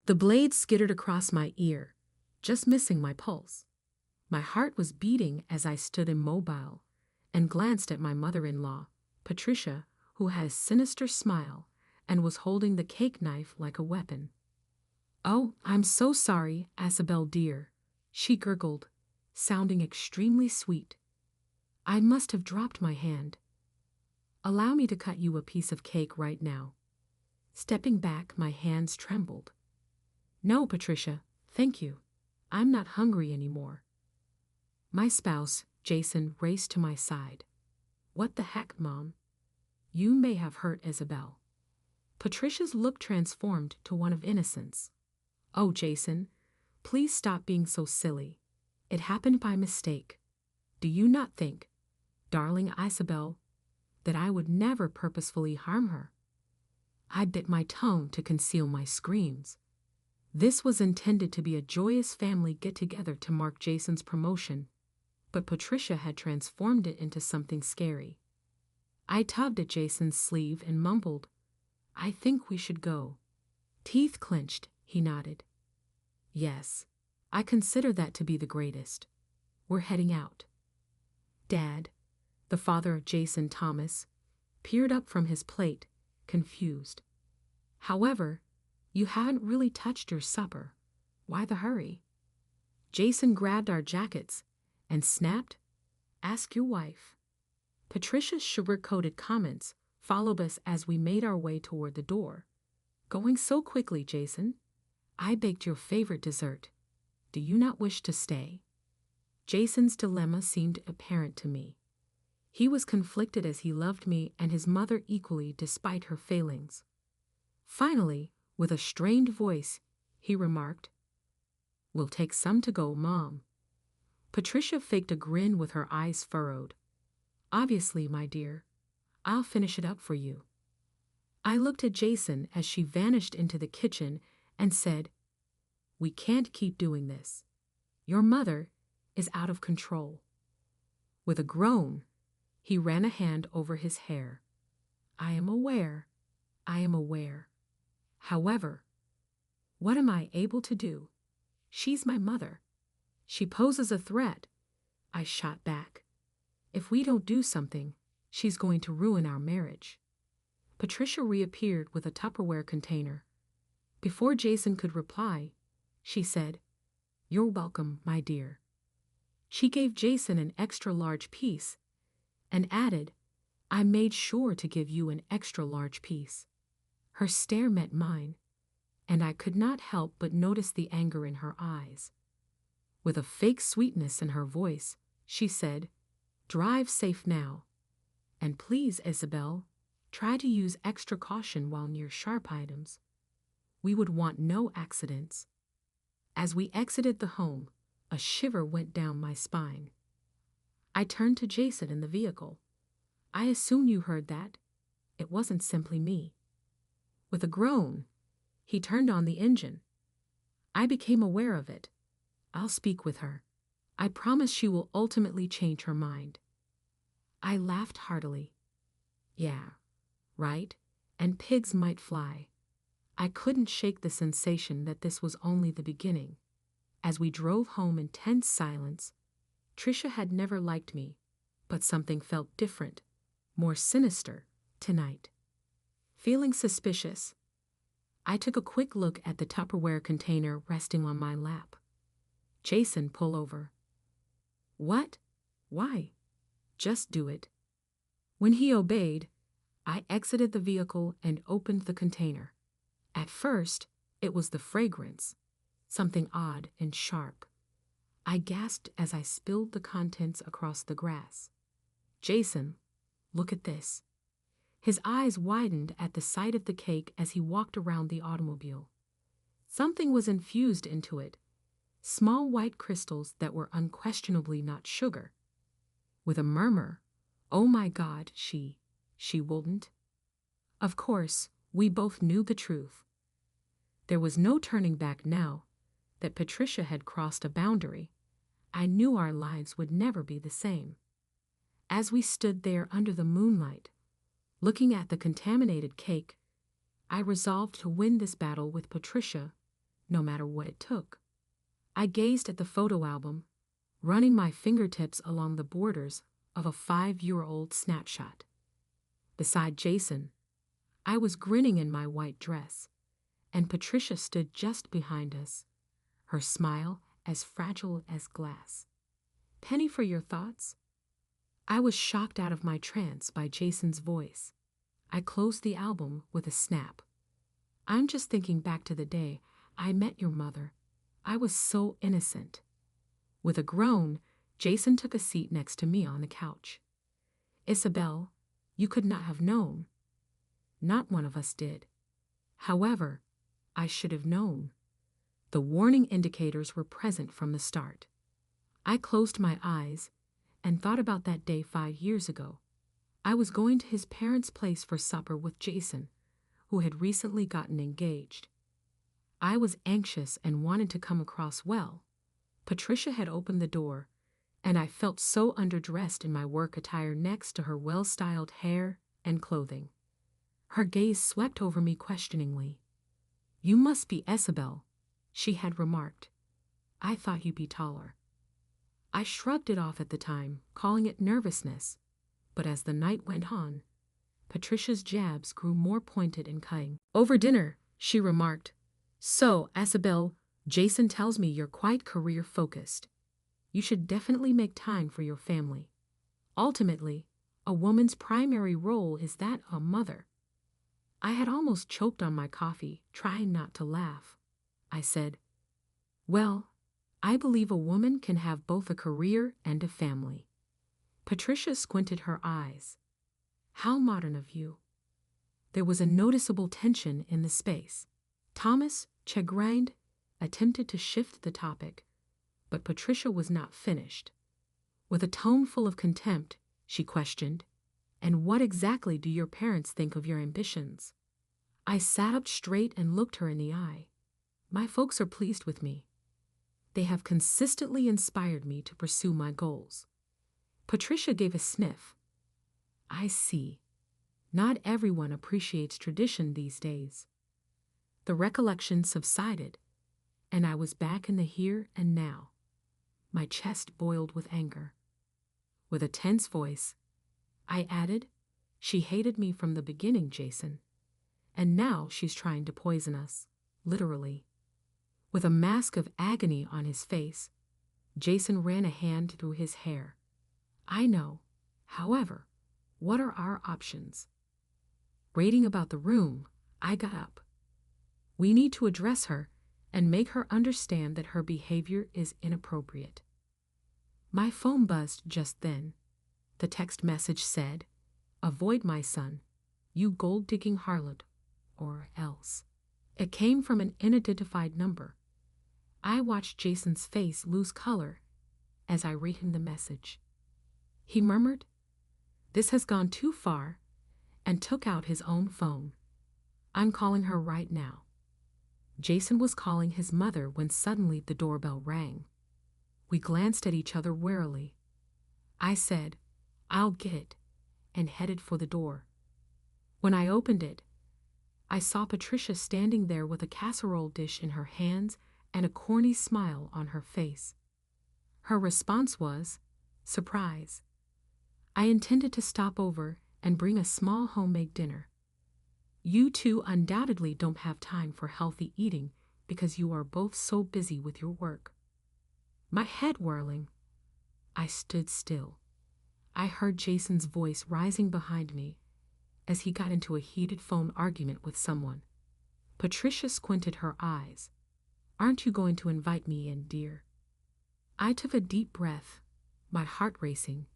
The blade skittered across my ear, just missing my pulse. My heart was beating as I stood immobile and glanced at my mother-in-law, Patricia, who had a sinister smile and was holding the cake knife like a weapon. "Oh, I'm so sorry, Isabel dear," she gurgled, sounding extremely sweet. "I must have dropped my hand. Allow me to cut you a piece of cake right now." Stepping back, my hands trembled. "No, Patricia, thank you. I'm not hungry anymore." My spouse, Jason, raced to my side. "What the heck, Mom? You may have hurt Isabel." Patricia's look transformed to one of innocence. "Oh, Jason, please stop being so silly. It happened by mistake. Do you not think, darling Isabel, that I would never purposefully harm her?" I bit my tongue to conceal my screams. This was intended to be a joyous family get-together to mark Jason's promotion, but Patricia had transformed it into something scary. I tugged at Jason's sleeve and mumbled, "I think we should go." Teeth clenched, he nodded. "Yes, I consider that to be the greatest. We're heading out." Dad, the father of Jason Thomas, peered up from his plate, confused. "However, you haven't really touched your supper. Why the hurry?" Jason grabbed our jackets and snapped, "Ask your wife." Patricia's sugar-coated comments followed us as we made our way toward the door. "Going so quickly, Jason? I baked your favorite dessert. Do you not wish to stay?" Jason's dilemma seemed apparent to me. He was conflicted as he loved me and his mother equally despite her failings. Finally, with a strained voice, he remarked, "We'll take some to go, Mom." Patricia faked a grin with her eyes furrowed. "Obviously, my dear. I'll finish it up for you." I looked at Jason as she vanished into the kitchen and said, "We can't keep doing this. Your mother is out of control." With a groan, he ran a hand over his hair. "I am aware. I am aware. However, what am I able to do? She's my mother. She poses a threat." I shot back. "If we don't do something, she's going to ruin our marriage." Patricia reappeared with a Tupperware container. Before Jason could reply, she said, "You're welcome, my dear." She gave Jason an extra-large piece and added, "I made sure to give you an extra-large piece." Her stare met mine, and I could not help but notice the anger in her eyes. With a fake sweetness in her voice, she said, "Drive safe now. And please, Isabel, try to use extra caution while near sharp items. We would want no accidents." As we exited the home, a shiver went down my spine. I turned to Jason in the vehicle. "I assume you heard that. It wasn't simply me." With a groan, he turned on the engine. I became aware of it. "I'll speak with her. I promise she will ultimately change her mind." I laughed heartily. "Yeah, right, and pigs might fly." I couldn't shake the sensation that this was only the beginning. As we drove home in tense silence, Tricia had never liked me, but something felt different, more sinister, tonight. Feeling suspicious, I took a quick look at the Tupperware container resting on my lap. "Jason, pull over." "What? Why?" "Just do it." When he obeyed, I exited the vehicle and opened the container. At first, it was the fragrance, something odd and sharp. I gasped as I spilled the contents across the grass. "Jason, look at this." His eyes widened at the sight of the cake as he walked around the automobile. Something was infused into it, small white crystals that were unquestionably not sugar. With a murmur, "Oh my God, she wouldn't." Of course, we both knew the truth. There was no turning back now that Patricia had crossed a boundary. I knew our lives would never be the same. As we stood there under the moonlight, looking at the contaminated cake, I resolved to win this battle with Patricia no matter what it took. I gazed at the photo album, running my fingertips along the borders of a 5-year-old snapshot. Beside Jason, I was grinning in my white dress, and Patricia stood just behind us, her smile as fragile as glass. "Penny for your thoughts?" I was shocked out of my trance by Jason's voice. I closed the album with a snap. "I'm just thinking back to the day I met your mother. I was so innocent." With a groan, Jason took a seat next to me on the couch. "Isabel, you could not have known. Not one of us did. However, I should have known. The warning indicators were present from the start." I closed my eyes and thought about that day 5 years ago. I was going to his parents' place for supper with Jason, who had recently gotten engaged. I was anxious and wanted to come across well. Patricia had opened the door, and I felt so underdressed in my work attire next to her well-styled hair and clothing. Her gaze swept over me questioningly. "You must be Isabel," she had remarked. "I thought you'd be taller." I shrugged it off at the time, calling it nervousness, but as the night went on, Patricia's jabs grew more pointed and cutting. Over dinner, she remarked, "So, Isabel, Jason tells me you're quite career-focused. You should definitely make time for your family. Ultimately, a woman's primary role is that of a mother." I had almost choked on my coffee, trying not to laugh. I said, "Well, I believe a woman can have both a career and a family." Patricia squinted her eyes. "How modern of you." There was a noticeable tension in the space. Thomas, chagrined, attempted to shift the topic, but Patricia was not finished. With a tone full of contempt, she questioned, "And what exactly do your parents think of your ambitions?" I sat up straight and looked her in the eye. "My folks are pleased with me. They have consistently inspired me to pursue my goals." Patricia gave a sniff. "I see. Not everyone appreciates tradition these days." The recollection subsided, and I was back in the here and now. My chest boiled with anger. With a tense voice, I added, "She hated me from the beginning, Jason. And now she's trying to poison us, literally." With a mask of agony on his face, Jason ran a hand through his hair. "I know. However, what are our options?" Raiding about the room, I got up. "We need to address her and make her understand that her behavior is inappropriate." My phone buzzed just then. The text message said, "Avoid my son, you gold-digging harlot, or else." It came from an unidentified number. I watched Jason's face lose color as I read him the message. He murmured, "This has gone too far," and took out his own phone. "I'm calling her right now." Jason was calling his mother when suddenly the doorbell rang. We glanced at each other warily. I said, "I'll get it," and headed for the door. When I opened it, I saw Patricia standing there with a casserole dish in her hands and a corny smile on her face. Her response was, surprise. I intended to stop over and bring a small homemade dinner. "You two undoubtedly don't have time for healthy eating because you are both so busy with your work." My head whirling, I stood still. I heard Jason's voice rising behind me as he got into a heated phone argument with someone. Patricia squinted her eyes. "Aren't you going to invite me in, dear?" I took a deep breath, my heart racing.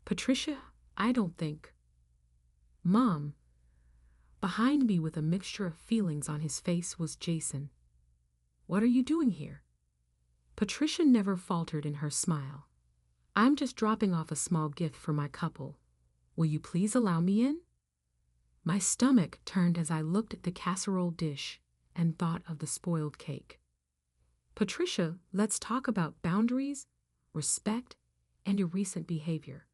"Patricia, I don't think." "Mom." Behind me with a mixture of feelings on his face was Jason. "What are you doing here?" Patricia never faltered in her smile. "I'm just dropping off a small gift for my couple. Will you please allow me in?" My stomach turned as I looked at the casserole dish and thought of the spoiled cake. "Patricia, let's talk about boundaries, respect, and your recent behavior,"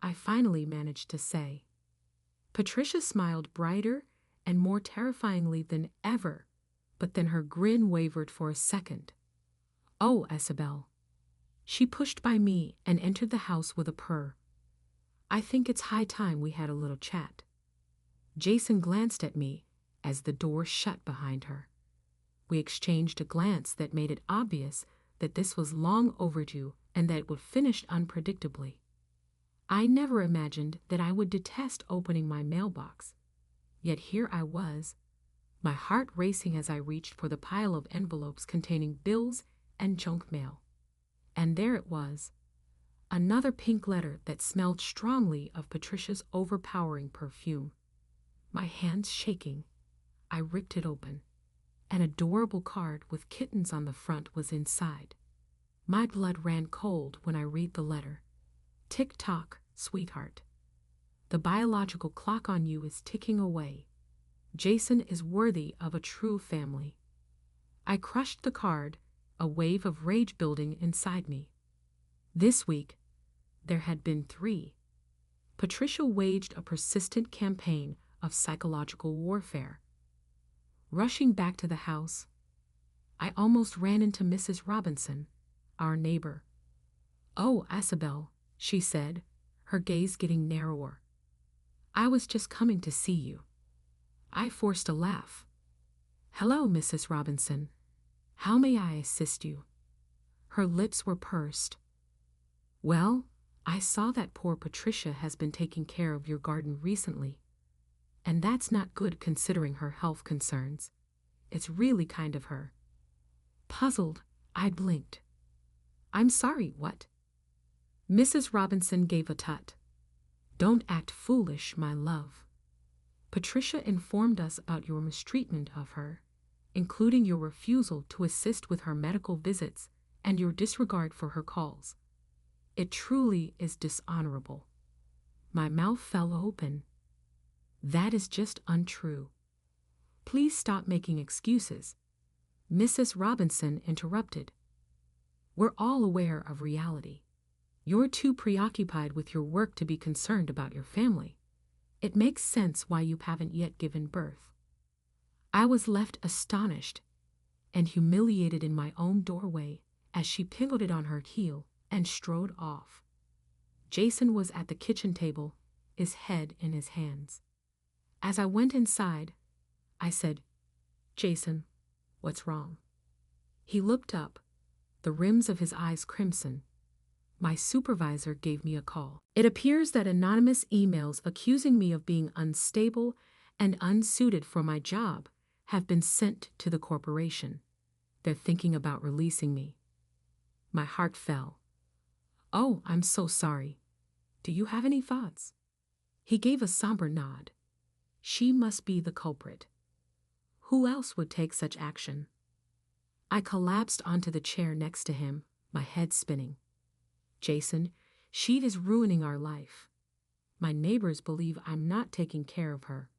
I finally managed to say. Patricia smiled brighter and more terrifyingly than ever, but then her grin wavered for a second. "Oh, Isabel." She pushed by me and entered the house with a purr. "I think it's high time we had a little chat." Jason glanced at me as the door shut behind her. We exchanged a glance that made it obvious that this was long overdue and that it would finish unpredictably. I never imagined that I would detest opening my mailbox. Yet here I was, my heart racing as I reached for the pile of envelopes containing bills and junk mail. And there it was, another pink letter that smelled strongly of Patricia's overpowering perfume. My hands shaking, I ripped it open. An adorable card with kittens on the front was inside. My blood ran cold when I read the letter. "Tick-tock, sweetheart. The biological clock on you is ticking away. Jason is worthy of a true family." I crushed the card, a wave of rage building inside me. This week, there had been 3. Patricia waged a persistent campaign of psychological warfare. Rushing back to the house, I almost ran into Mrs. Robinson, our neighbor. "Oh, Isabel," she said, her gaze getting narrower. "I was just coming to see you." I forced a laugh. "Hello, Mrs. Robinson. How may I assist you?" Her lips were pursed. "Well, I saw that poor Patricia has been taking care of your garden recently. And that's not good considering her health concerns. It's really kind of her." Puzzled, I blinked. "I'm sorry, what?" Mrs. Robinson gave a tut. "Don't act foolish, my love. Patricia informed us about your mistreatment of her, including your refusal to assist with her medical visits and your disregard for her calls. It truly is dishonorable." My mouth fell open. "That is just untrue." "Please stop making excuses," Mrs. Robinson interrupted. "We're all aware of reality. You're too preoccupied with your work to be concerned about your family. It makes sense why you haven't yet given birth." I was left astonished and humiliated in my own doorway as she pivoted on her heel and strode off. Jason was at the kitchen table, his head in his hands. As I went inside, I said, "Jason, what's wrong?" He looked up, the rims of his eyes crimson. "My supervisor gave me a call. It appears that anonymous emails accusing me of being unstable and unsuited for my job have been sent to the corporation. They're thinking about releasing me." My heart fell. "Oh, I'm so sorry. Do you have any thoughts?" He gave a somber nod. She must be the culprit. Who else would take such action? I collapsed onto the chair next to him, my head spinning. "Jason, she is ruining our life. My neighbors believe I'm not taking care of her.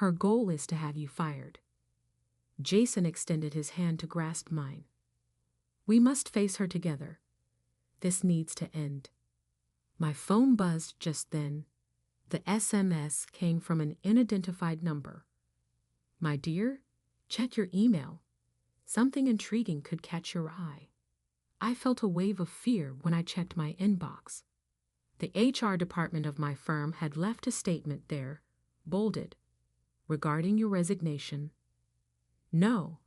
Her goal is to have you fired." Jason extended his hand to grasp mine. "We must face her together. This needs to end." My phone buzzed just then. The SMS came from an unidentified number. "My dear, check your email. Something intriguing could catch your eye." I felt a wave of fear when I checked my inbox. The HR department of my firm had left a statement there, bolded, "Regarding your resignation." "No,"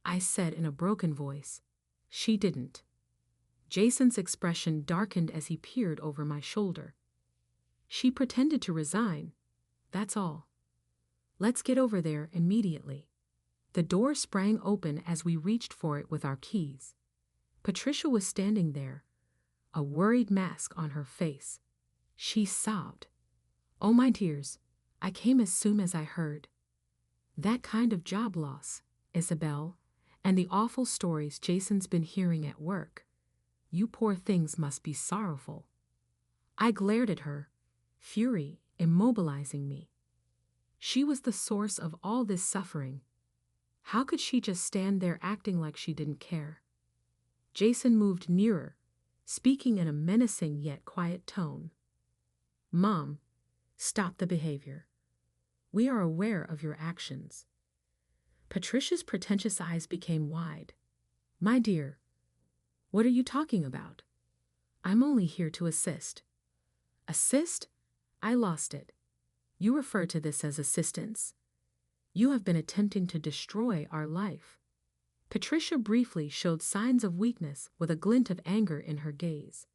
I said in a broken voice. "She didn't." Jason's expression darkened as he peered over my shoulder. "She pretended to resign. That's all. Let's get over there immediately." The door sprang open as we reached for it with our keys. Patricia was standing there, a worried mask on her face. She sobbed. "Oh, my dears, I came as soon as I heard. That kind of job loss, Isabel, and the awful stories Jason's been hearing at work. You poor things must be sorrowful." I glared at her, fury immobilizing me. She was the source of all this suffering. How could she just stand there acting like she didn't care? Jason moved nearer, speaking in a menacing yet quiet tone. "Mom, stop the behavior. We are aware of your actions." Patricia's pretentious eyes became wide. My dear, what are you talking about? I'm only here to assist. Assist? I lost it. You refer to this as assistance. You have been attempting to destroy our life. Patricia briefly showed signs of weakness with a glint of anger in her gaze.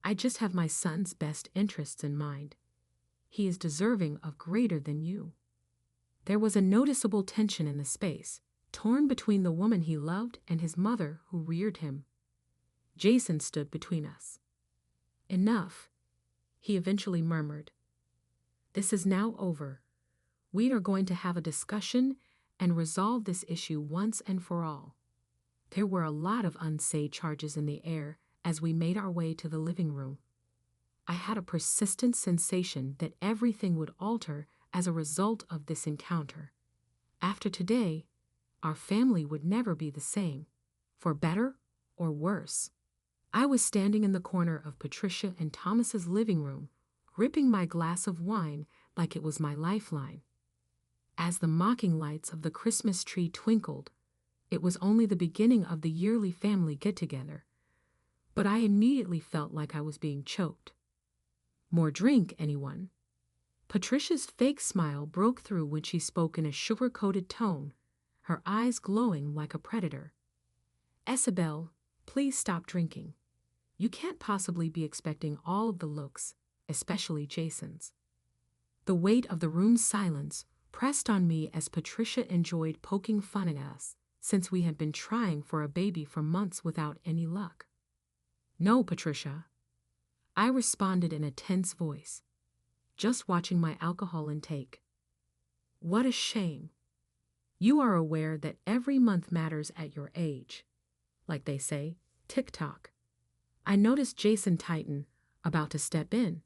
I just have my son's best interests in mind. He is deserving of greater than you. There was a noticeable tension in the space, torn between the woman he loved and his mother who reared him. Jason stood between us. Enough, he eventually murmured. This is now over. We are going to have a discussion and resolve this issue once and for all. There were a lot of unsaid charges in the air as we made our way to the living room. I had a persistent sensation that everything would alter as a result of this encounter. After today, our family would never be the same, for better or worse. I was standing in the corner of Patricia and Thomas's living room, gripping my glass of wine like it was my lifeline. As the mocking lights of the Christmas tree twinkled, it was only the beginning of the yearly family get-together, but I immediately felt like I was being choked. More drink, anyone? Patricia's fake smile broke through when she spoke in a sugar-coated tone, her eyes glowing like a predator. Isabel, please stop drinking. You can't possibly be expecting all of the looks, especially Jason's. The weight of the room's silence pressed on me as Patricia enjoyed poking fun at us, since we had been trying for a baby for months without any luck. No, Patricia, I responded in a tense voice, just watching my alcohol intake. What a shame. You are aware that every month matters at your age. Like they say, tick-tock. I noticed Jason tighten, about to step in,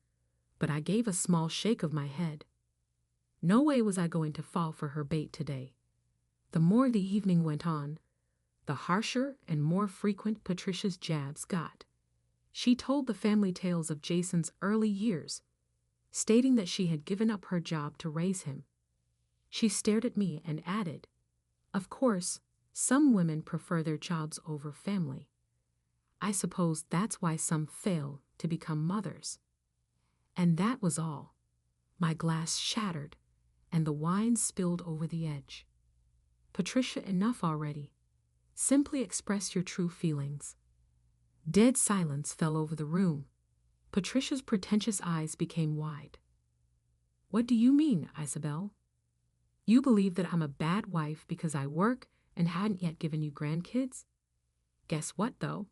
but I gave a small shake of my head. No way was I going to fall for her bait today. The more the evening went on, the harsher and more frequent Patricia's jabs got. She told the family tales of Jason's early years, stating that she had given up her job to raise him. She stared at me and added, "Of course, some women prefer their jobs over family. I suppose that's why some fail to become mothers." And that was all. My glass shattered, and the wine spilled over the edge. Patricia, enough already. Simply express your true feelings. Dead silence fell over the room. Patricia's pretentious eyes became wide. What do you mean, Isabel? You believe that I'm a bad wife because I work and hadn't yet given you grandkids? Guess what, though?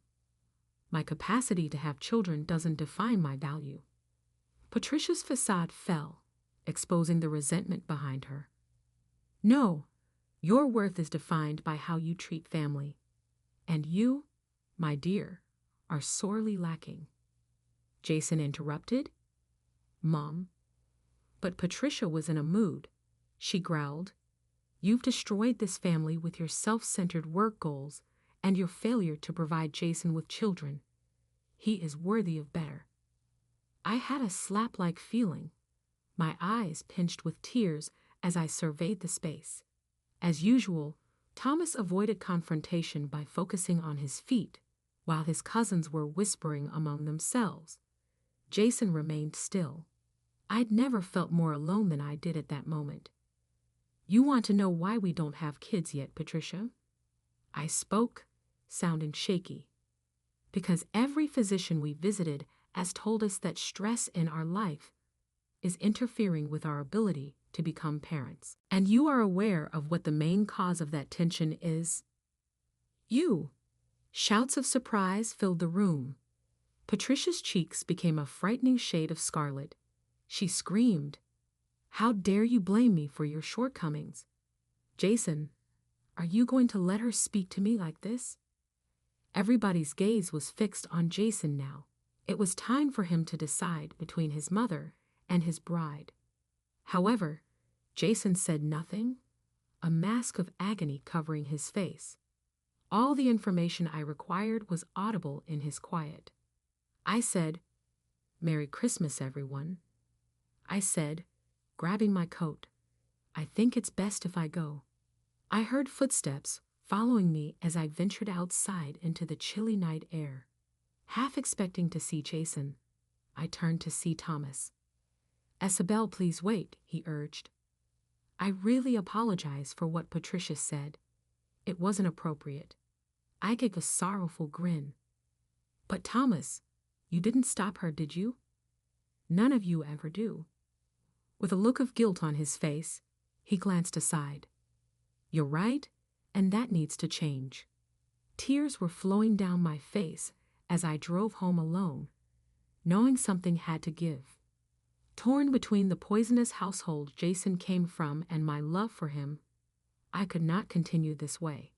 My capacity to have children doesn't define my value. Patricia's facade fell, exposing the resentment behind her. No, your worth is defined by how you treat family. And you, my dear, are sorely lacking. Jason interrupted. Mom. But Patricia was in a mood. She growled, "You've destroyed this family with your self-centered work goals and your failure to provide Jason with children. He is worthy of better." I had a slap-like feeling. My eyes pinched with tears as I surveyed the space. As usual, Thomas avoided confrontation by focusing on his feet, while his cousins were whispering among themselves. Jason remained still. I'd never felt more alone than I did at that moment. You want to know why we don't have kids yet, Patricia? I spoke, sounding shaky. Because every physician we visited has told us that stress in our life is interfering with our ability to become parents. And you are aware of what the main cause of that tension is? You. Shouts of surprise filled the room. Patricia's cheeks became a frightening shade of scarlet. She screamed, "How dare you blame me for your shortcomings? Jason, are you going to let her speak to me like this?" Everybody's gaze was fixed on Jason now. It was time for him to decide between his mother and his bride. However, Jason said nothing, a mask of agony covering his face. All the information I required was audible in his quiet. I said, "Merry Christmas, everyone." I said, grabbing my coat, "I think it's best if I go." I heard footsteps following me as I ventured outside into the chilly night air. Half expecting to see Jason, I turned to see Thomas. "Isabel, please wait," he urged. "I really apologize for what Patricia said. It wasn't appropriate." I gave a sorrowful grin. "But Thomas, you didn't stop her, did you? None of you ever do." With a look of guilt on his face, he glanced aside. "You're right, and that needs to change." Tears were flowing down my face as I drove home alone, knowing something had to give. Torn between the poisonous household Jason came from and my love for him, I could not continue this way.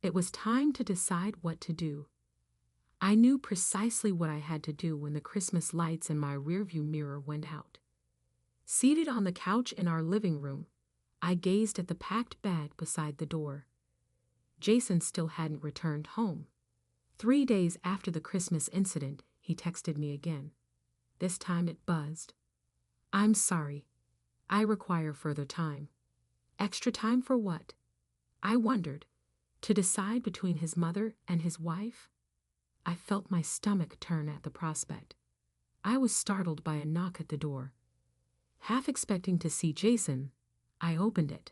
It was time to decide what to do. I knew precisely what I had to do when the Christmas lights in my rearview mirror went out. Seated on the couch in our living room, I gazed at the packed bag beside the door. Jason still hadn't returned home. 3 days after the Christmas incident, he texted me again. This time it buzzed. "I'm sorry. I require further time." Extra time for what? I wondered. To decide between his mother and his wife? I felt my stomach turn at the prospect. I was startled by a knock at the door. Half expecting to see Jason, I opened it.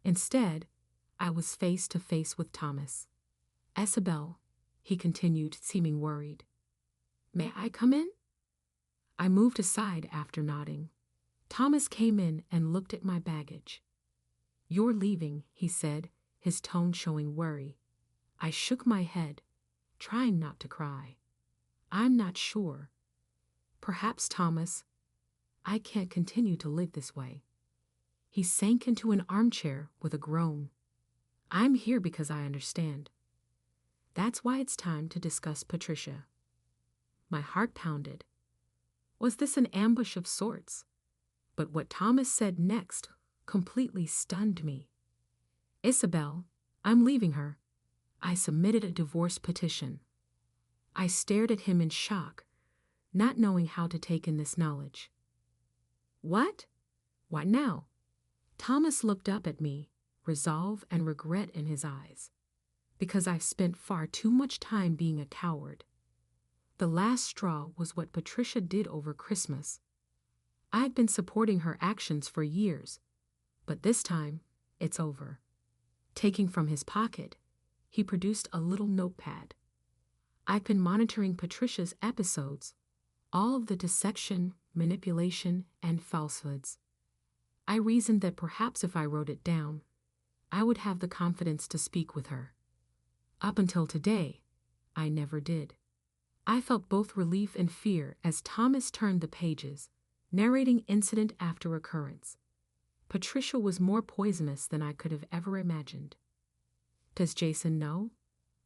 Instead, I was face to face with Thomas. "Isabel," he continued, seeming worried. "May I come in?" I moved aside after nodding. Thomas came in and looked at my baggage. "You're leaving," he said, his tone showing worry. I shook my head, trying not to cry. "I'm not sure. Perhaps, Thomas, I can't continue to live this way." He sank into an armchair with a groan. "I'm here because I understand. That's why it's time to discuss Patricia." My heart pounded. Was this an ambush of sorts? But what Thomas said next completely stunned me. "Isabel, I'm leaving her. I submitted a divorce petition." I stared at him in shock, not knowing how to take in this knowledge. "What? What now?" Thomas looked up at me, resolve and regret in his eyes. "Because I've spent far too much time being a coward. The last straw was what Patricia did over Christmas. I've been supporting her actions for years, but this time, it's over." Taking from his pocket, he produced a little notepad. "I've been monitoring Patricia's episodes, all of the deception, manipulation, and falsehoods. I reasoned that perhaps if I wrote it down, I would have the confidence to speak with her. Up until today, I never did." I felt both relief and fear as Thomas turned the pages, narrating incident after occurrence. Patricia was more poisonous than I could have ever imagined. "Does Jason know?"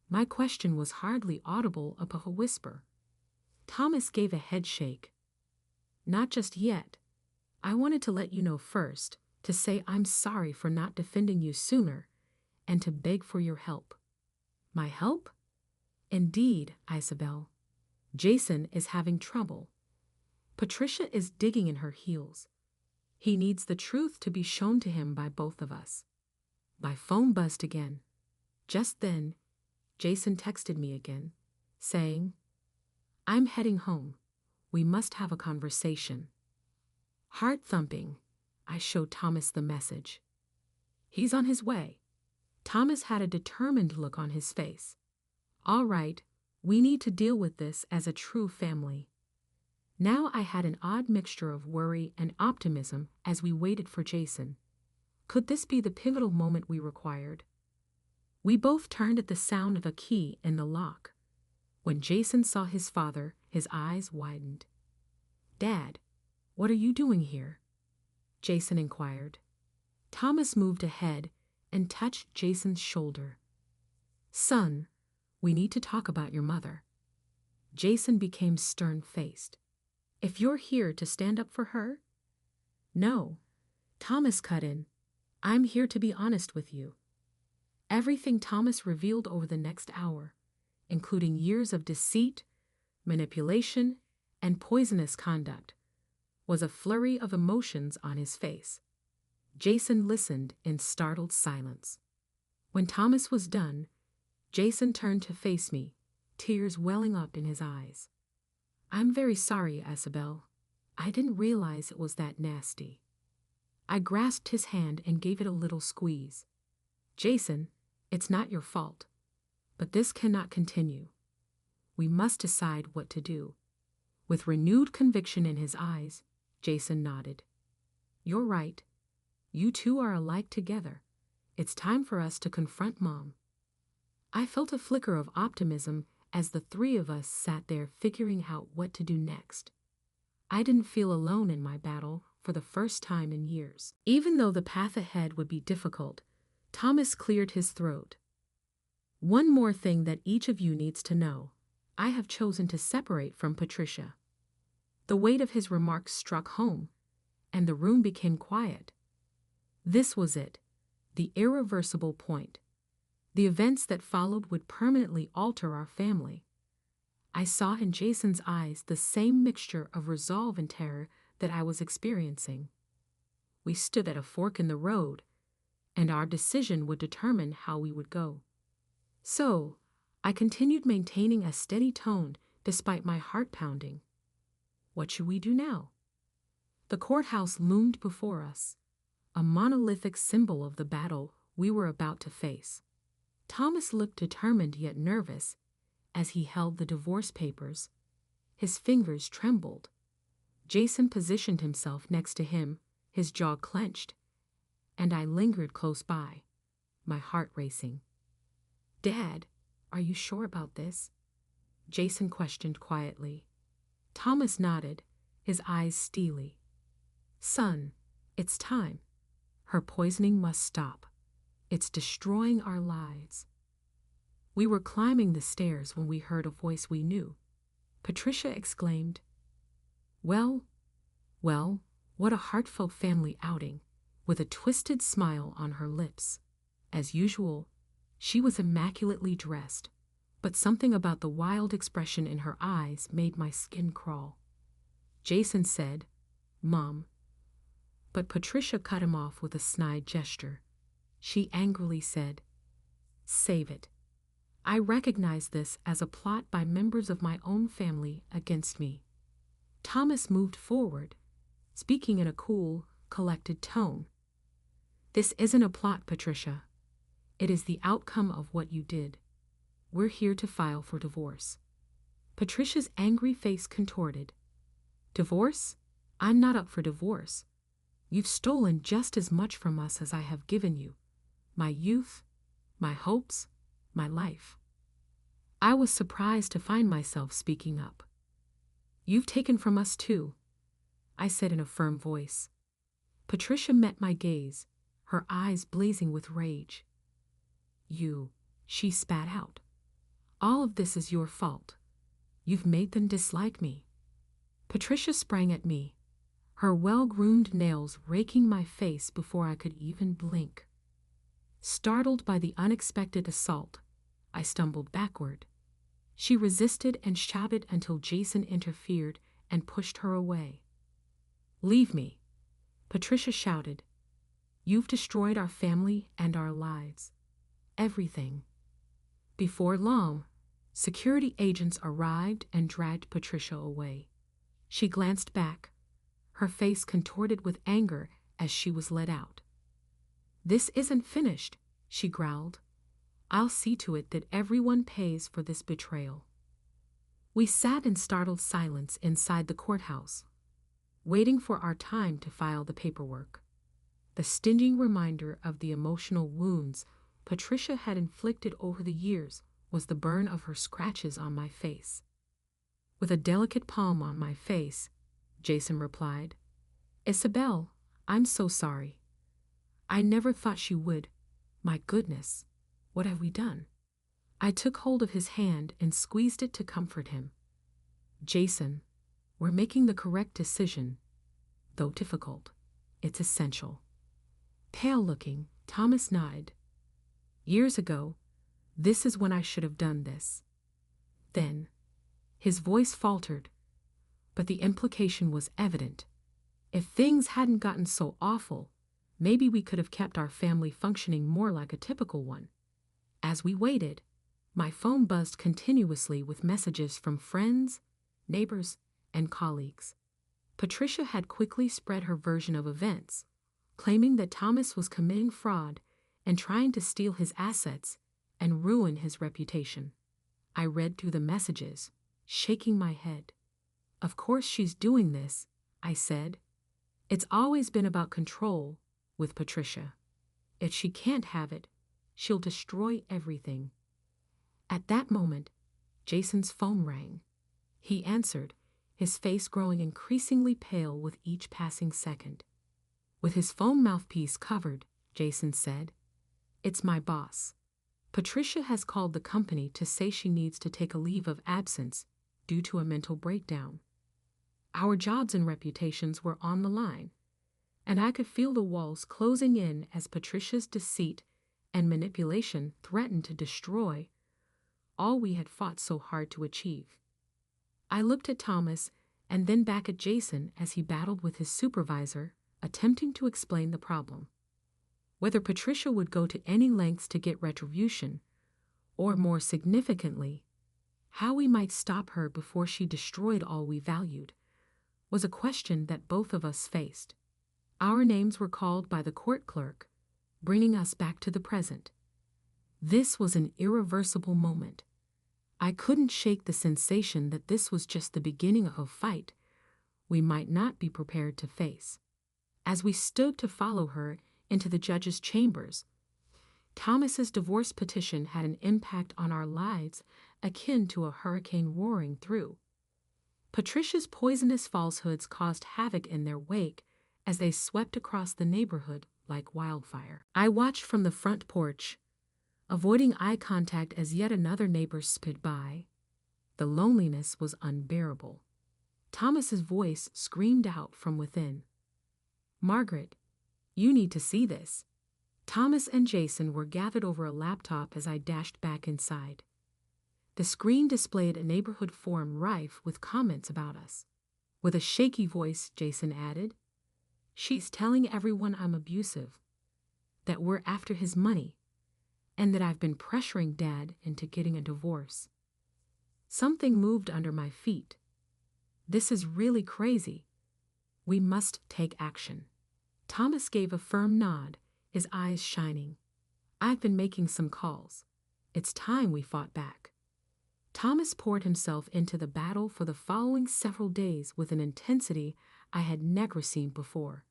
My question was hardly audible above a whisper. Thomas gave a head shake. "Not just yet. I wanted to let you know first, to say I'm sorry for not defending you sooner, and to beg for your help." "My help?" "Indeed, Isabel. Jason is having trouble. Patricia is digging in her heels. He needs the truth to be shown to him by both of us." My phone buzzed again. Just then, Jason texted me again, saying, "I'm heading home. We must have a conversation." Heart thumping, I showed Thomas the message. "He's on his way." Thomas had a determined look on his face. "All right, we need to deal with this as a true family." Now I had an odd mixture of worry and optimism as we waited for Jason. Could this be the pivotal moment we required? We both turned at the sound of a key in the lock. When Jason saw his father, his eyes widened. "Dad, what are you doing here?" Jason inquired. Thomas moved ahead and touched Jason's shoulder. "Son, we need to talk about your mother." Jason became stern-faced. "If you're here to stand up for her?" "No." Thomas cut in. "I'm here to be honest with you." Everything Thomas revealed over the next hour, including years of deceit, manipulation, and poisonous conduct, was a flurry of emotions on his face. Jason listened in startled silence. When Thomas was done, Jason turned to face me, tears welling up in his eyes. I'm very sorry, Isabel. I didn't realize it was that nasty. I grasped his hand and gave it a little squeeze. Jason, it's not your fault. But this cannot continue. We must decide what to do. With renewed conviction in his eyes, Jason nodded. You're right. You two are alike together. It's time for us to confront Mom. I felt a flicker of optimism as the three of us sat there figuring out what to do next. I didn't feel alone in my battle for the first time in years. Even though the path ahead would be difficult, Thomas cleared his throat. One more thing that each of you needs to know. I have chosen to separate from Patricia. The weight of his remarks struck home, and the room became quiet. This was it, the irreversible point. The events that followed would permanently alter our family. I saw in Jason's eyes the same mixture of resolve and terror that I was experiencing. We stood at a fork in the road, and our decision would determine how we would go. So, I continued maintaining a steady tone despite my heart pounding. What should we do now? The courthouse loomed before us, a monolithic symbol of the battle we were about to face. Thomas looked determined yet nervous as he held the divorce papers. His fingers trembled. Jason positioned himself next to him, his jaw clenched, and I lingered close by, my heart racing. Dad, are you sure about this? Jason questioned quietly. Thomas nodded, his eyes steely. Son, it's time. Her poisoning must stop. It's destroying our lives. We were climbing the stairs when we heard a voice we knew. Patricia exclaimed, Well, what a heartfelt family outing, with a twisted smile on her lips. As usual, she was immaculately dressed, but something about the wild expression in her eyes made my skin crawl. Jason said, Mom. But Patricia cut him off with a snide gesture. She angrily said, Save it. I recognize this as a plot by members of my own family against me. Thomas moved forward, speaking in a cool, collected tone. This isn't a plot, Patricia. It is the outcome of what you did. We're here to file for divorce. Patricia's angry face contorted. Divorce? I'm not up for divorce. You've stolen just as much from us as I have given you. My youth, my hopes, my life. I was surprised to find myself speaking up. You've taken from us too, I said in a firm voice. Patricia met my gaze, her eyes blazing with rage. She spat out. All of this is your fault. You've made them dislike me. Patricia sprang at me, her well-groomed nails raking my face before I could even blink. Startled by the unexpected assault, I stumbled backward. She resisted and shouted until Jason interfered and pushed her away. Leave me, Patricia shouted. You've destroyed our family and our lives. Everything. Before long, security agents arrived and dragged Patricia away. She glanced back, her face contorted with anger as she was led out. This isn't finished, she growled. I'll see to it that everyone pays for this betrayal. We sat in startled silence inside the courthouse, waiting for our time to file the paperwork. The stinging reminder of the emotional wounds Patricia had inflicted over the years was the burn of her scratches on my face. With a delicate palm on my face, Jason replied, Isabel, I'm so sorry. I never thought she would. My goodness, what have we done? I took hold of his hand and squeezed it to comfort him. Jason, we're making the correct decision. Though difficult, it's essential. Pale-looking, Thomas nodded. Years ago, this is when I should have done this. Then, his voice faltered, but the implication was evident. If things hadn't gotten so awful, maybe we could have kept our family functioning more like a typical one. As we waited, my phone buzzed continuously with messages from friends, neighbors, and colleagues. Patricia had quickly spread her version of events, claiming that Thomas was committing fraud and trying to steal his assets and ruin his reputation. I read through the messages, shaking my head. Of course she's doing this, I said. It's always been about control with Patricia. If she can't have it, she'll destroy everything. At that moment, Jason's phone rang. He answered, his face growing increasingly pale with each passing second. With his phone mouthpiece covered, Jason said, "It's my boss. Patricia has called the company to say she needs to take a leave of absence due to a mental breakdown. Our jobs and reputations were on the line, and I could feel the walls closing in as Patricia's deceit and manipulation threatened to destroy all we had fought so hard to achieve." I looked at Thomas and then back at Jason as he battled with his supervisor, attempting to explain the problem. Whether Patricia would go to any lengths to get retribution, or more significantly, how we might stop her before she destroyed all we valued, was a question that both of us faced. Our names were called by the court clerk, bringing us back to the present. This was an irreversible moment. I couldn't shake the sensation that this was just the beginning of a fight we might not be prepared to face. As we stood to follow her into the judge's chambers, Thomas's divorce petition had an impact on our lives akin to a hurricane roaring through. Patricia's poisonous falsehoods caused havoc in their wake as they swept across the neighborhood like wildfire. I watched from the front porch, avoiding eye contact as yet another neighbor sped by. The loneliness was unbearable. Thomas's voice screamed out from within, "Margaret, you need to see this." Thomas and Jason were gathered over a laptop as I dashed back inside. The screen displayed a neighborhood forum rife with comments about us. With a shaky voice, Jason added, "She's telling everyone I'm abusive, that we're after his money, and that I've been pressuring Dad into getting a divorce." Something moved under my feet. This is really crazy. We must take action. Thomas gave a firm nod, his eyes shining. "I've been making some calls. It's time we fought back." Thomas poured himself into the battle for the following several days with an intensity I had never seen before.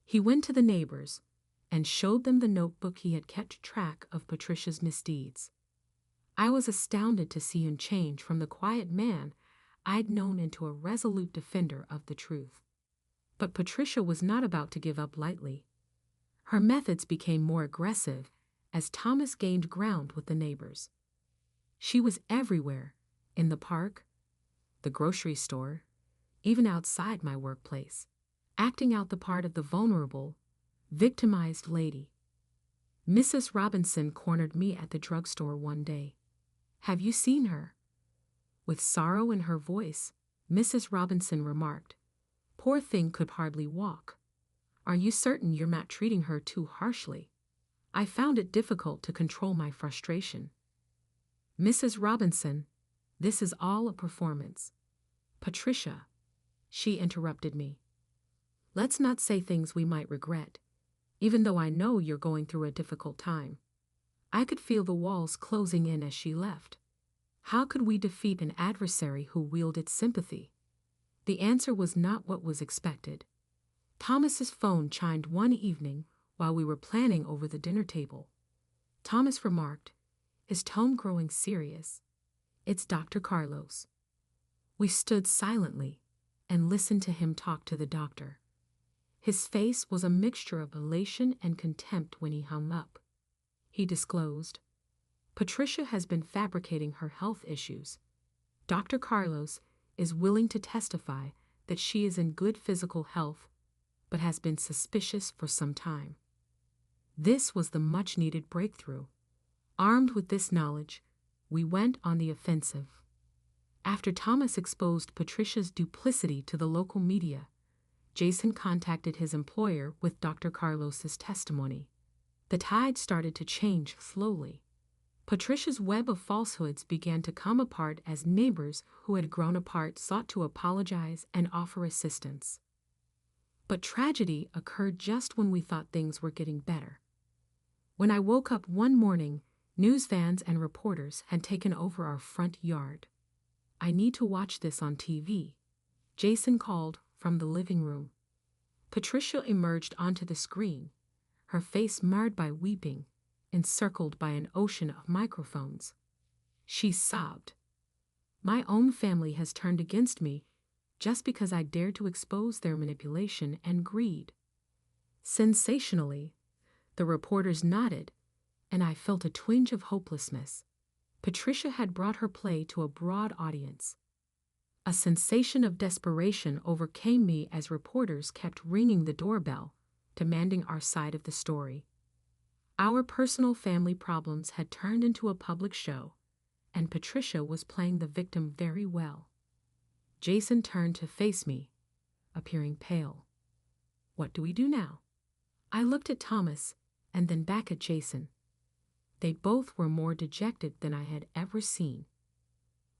He went to the neighbors and showed them the notebook he had kept track of Patricia's misdeeds. I was astounded to see him change from the quiet man I'd known into a resolute defender of the truth. But Patricia was not about to give up lightly. Her methods became more aggressive as Thomas gained ground with the neighbors. She was everywhere, in the park, the grocery store, even outside my workplace, acting out the part of the vulnerable, victimized lady. Mrs. Robinson cornered me at the drugstore one day. "Have you seen her?" With sorrow in her voice, Mrs. Robinson remarked, "Poor thing could hardly walk. Are you certain you're not treating her too harshly?" I found it difficult to control my frustration. "Mrs. Robinson, this is all a performance." "Patricia," she interrupted me, "let's not say things we might regret, even though I know you're going through a difficult time." I could feel the walls closing in as she left. How could we defeat an adversary who wielded sympathy? The answer was not what was expected. Thomas's phone chimed one evening while we were planning over the dinner table. Thomas remarked, his tone growing serious, "It's Dr. Carlos." We stood silently and listened to him talk to the doctor. His face was a mixture of elation and contempt when he hung up. He disclosed, "Patricia has been fabricating her health issues. Dr. Carlos is willing to testify that she is in good physical health, but has been suspicious for some time." This was the much-needed breakthrough. Armed with this knowledge, we went on the offensive. After Thomas exposed Patricia's duplicity to the local media, Jason contacted his employer with Dr. Carlos's testimony. The tide started to change slowly. Patricia's web of falsehoods began to come apart as neighbors who had grown apart sought to apologize and offer assistance. But tragedy occurred just when we thought things were getting better. When I woke up one morning, news vans and reporters had taken over our front yard. "I need to watch this on TV," Jason called from the living room. Patricia emerged onto the screen, her face marred by weeping, encircled by an ocean of microphones. She sobbed. "My own family has turned against me just because I dared to expose their manipulation and greed." Sensationally, the reporters nodded, and I felt a twinge of hopelessness. Patricia had brought her play to a broad audience. A sensation of desperation overcame me as reporters kept ringing the doorbell, demanding our side of the story. Our personal family problems had turned into a public show, and Patricia was playing the victim very well. Jason turned to face me, appearing pale. "What do we do now?" I looked at Thomas and then back at Jason. They both were more dejected than I had ever seen.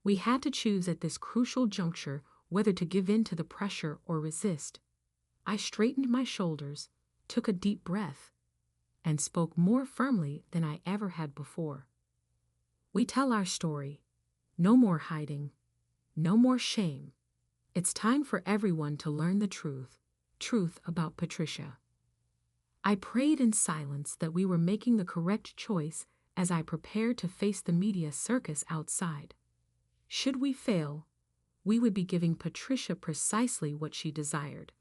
We had to choose at this crucial juncture whether to give in to the pressure or resist. I straightened my shoulders, took a deep breath, and spoke more firmly than I ever had before. "We tell our story. No more hiding. No more shame. It's time for everyone to learn the truth about Patricia." I prayed in silence that we were making the correct choice as I prepared to face the media circus outside. Should we fail, we would be giving Patricia precisely what she desired: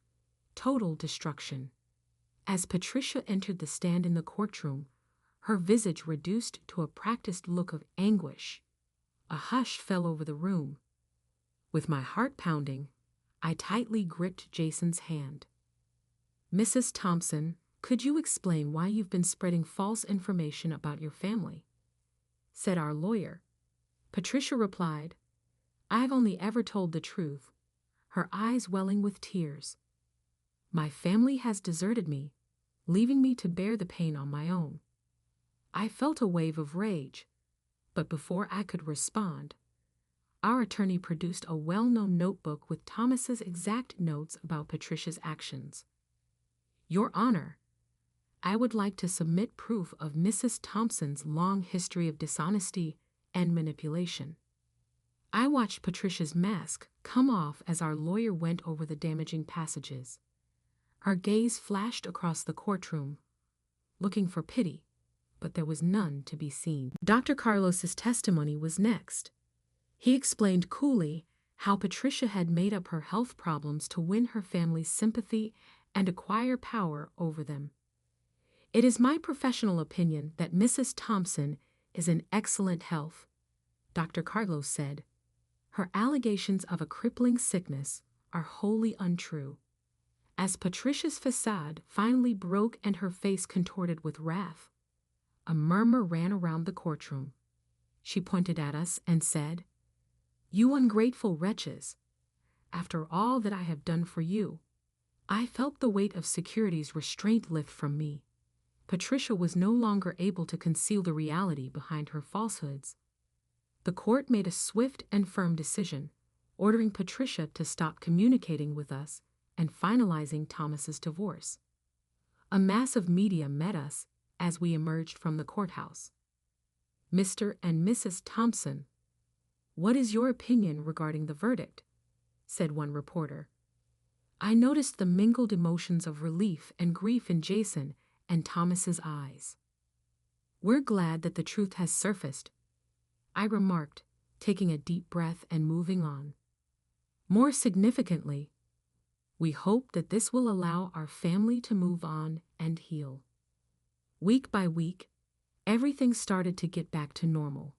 total destruction. As Patricia entered the stand in the courtroom, her visage reduced to a practiced look of anguish. A hush fell over the room. With my heart pounding, I tightly gripped Jason's hand. "Mrs. Thompson, could you explain why you've been spreading false information about your family?" said our lawyer. Patricia replied, "I've only ever told the truth," her eyes welling with tears. "My family has deserted me, leaving me to bear the pain on my own." I felt a wave of rage, but before I could respond, our attorney produced a well-known notebook with Thomas's exact notes about Patricia's actions. "Your Honor, I would like to submit proof of Mrs. Thompson's long history of dishonesty and manipulation." I watched Patricia's mask come off as our lawyer went over the damaging passages. Her gaze flashed across the courtroom, looking for pity, but there was none to be seen. Dr. Carlos's testimony was next. He explained coolly how Patricia had made up her health problems to win her family's sympathy and acquire power over them. "It is my professional opinion that Mrs. Thompson is in excellent health," Dr. Carlos said. "Her allegations of a crippling sickness are wholly untrue." As Patricia's facade finally broke and her face contorted with wrath, a murmur ran around the courtroom. She pointed at us and said, "You ungrateful wretches! After all that I have done for you." I felt the weight of security's restraint lift from me. Patricia was no longer able to conceal the reality behind her falsehoods. The court made a swift and firm decision, ordering Patricia to stop communicating with us and finalizing Thomas's divorce. A mass of media met us as we emerged from the courthouse. "Mr. and Mrs. Thompson, what is your opinion regarding the verdict?" said one reporter. I noticed the mingled emotions of relief and grief in Jason and Thomas's eyes. "We're glad that the truth has surfaced," I remarked, taking a deep breath and moving on. "More significantly, we hope that this will allow our family to move on and heal." Week by week, everything started to get back to normal.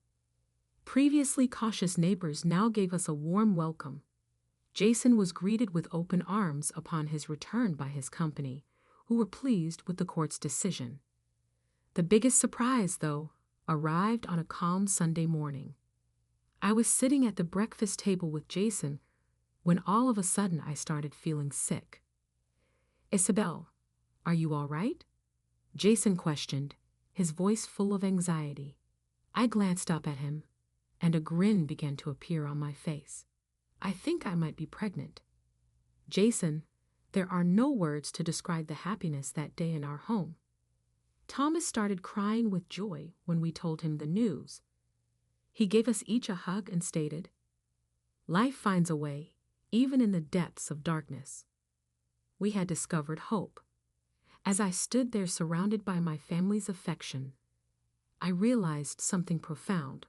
Previously cautious neighbors now gave us a warm welcome. Jason was greeted with open arms upon his return by his company, who were pleased with the court's decision. The biggest surprise, though, arrived on a calm Sunday morning. I was sitting at the breakfast table with Jason when all of a sudden I started feeling sick. "Isabel, are you all right?" Jason questioned, his voice full of anxiety. I glanced up at him, and a grin began to appear on my face. I think I might be pregnant. Jason, there are no words to describe the happiness that day in our home. Thomas started crying with joy when we told him the news. He gave us each a hug and stated, "Life finds a way, even in the depths of darkness." We had discovered hope. As I stood there surrounded by my family's affection, I realized something profound.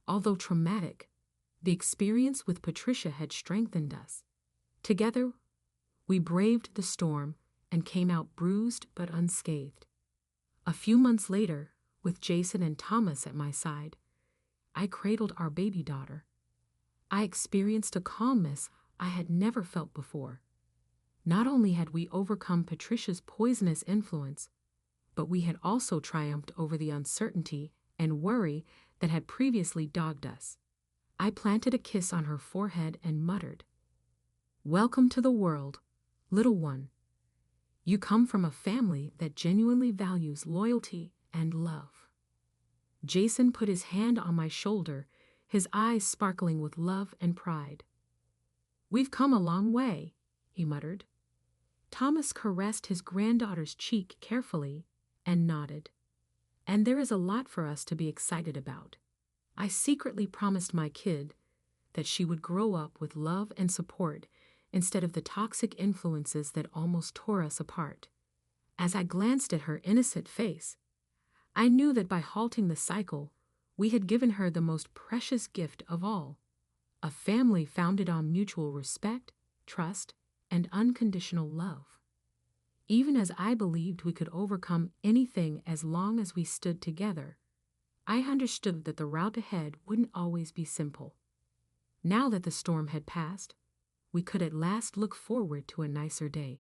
Although traumatic, the experience with Patricia had strengthened us. Together, we braved the storm and came out bruised but unscathed. A few months later, with Jason and Thomas at my side, I cradled our baby daughter. I experienced a calmness I had never felt before. Not only had we overcome Patricia's poisonous influence, but we had also triumphed over the uncertainty and worry that had previously dogged us. I planted a kiss on her forehead and muttered, "Welcome to the world, little one. You come from a family that genuinely values loyalty and love." Jason put his hand on my shoulder, his eyes sparkling with love and pride. "We've come a long way," he muttered. Thomas caressed his granddaughter's cheek carefully and nodded. "And there is a lot for us to be excited about." I secretly promised my kid that she would grow up with love and support instead of the toxic influences that almost tore us apart. As I glanced at her innocent face, I knew that by halting the cycle, we had given her the most precious gift of all, a family founded on mutual respect, trust, and unconditional love. Even as I believed we could overcome anything as long as we stood together, I understood that the route ahead wouldn't always be simple. Now that the storm had passed, we could at last look forward to a nicer day.